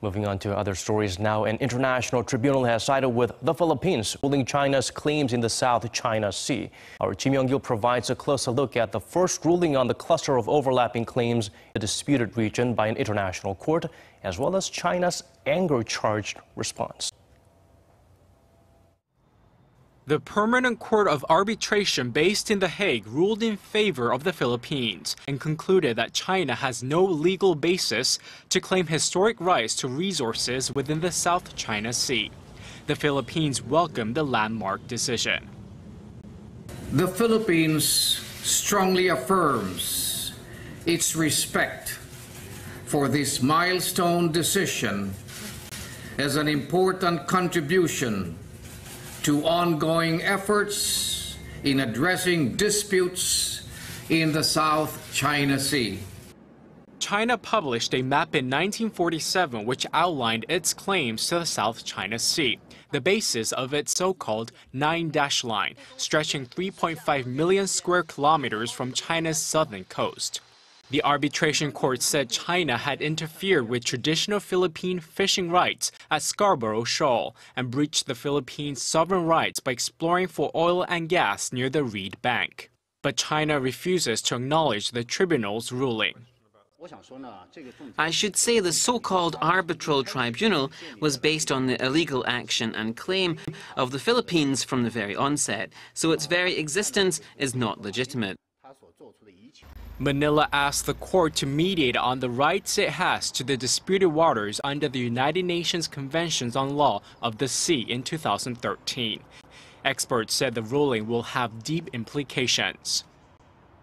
Moving on to other stories now, an international tribunal has sided with the Philippines, ruling China's claims in the South China Sea. Our Kim Young-gil provides a closer look at the first ruling on the cluster of overlapping claims in the disputed region by an international court, as well as China's anger-charged response. The Permanent Court of Arbitration based in The Hague ruled in favor of the Philippines and concluded that China has no legal basis to claim historic rights to resources within the South China Sea. The Philippines welcomed the landmark decision. The Philippines strongly affirms its respect for this milestone decision as an important contribution to ongoing efforts in addressing disputes in the South China Sea. China published a map in 1947 which outlined its claims to the South China Sea, the basis of its so-called Nine-Dash Line, stretching 3.5 million square kilometers from China's southern coast. The arbitration court said China had interfered with traditional Philippine fishing rights at Scarborough Shoal and breached the Philippines' sovereign rights by exploring for oil and gas near the Reed Bank. But China refuses to acknowledge the tribunal's ruling. I should say the so-called arbitral tribunal was based on the illegal action and claim of the Philippines from the very onset, so its very existence is not legitimate. Manila asked the court to mediate on the rights it has to the disputed waters under the United Nations Conventions on Law of the Sea in 2013. Experts said the ruling will have deep implications.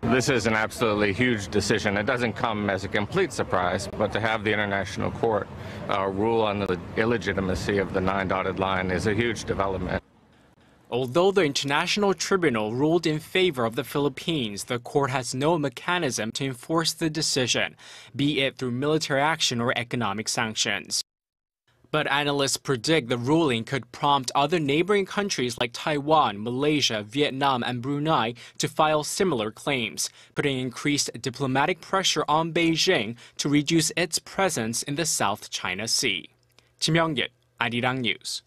This is an absolutely huge decision. It doesn't come as a complete surprise, but to have the International Court rule on the illegitimacy of the nine-dotted line is a huge development. Although the International Tribunal ruled in favor of the Philippines, the court has no mechanism to enforce the decision, be it through military action or economic sanctions. But analysts predict the ruling could prompt other neighboring countries like Taiwan, Malaysia, Vietnam, and Brunei to file similar claims, putting increased diplomatic pressure on Beijing to reduce its presence in the South China Sea. Kim Young-gil, Arirang News.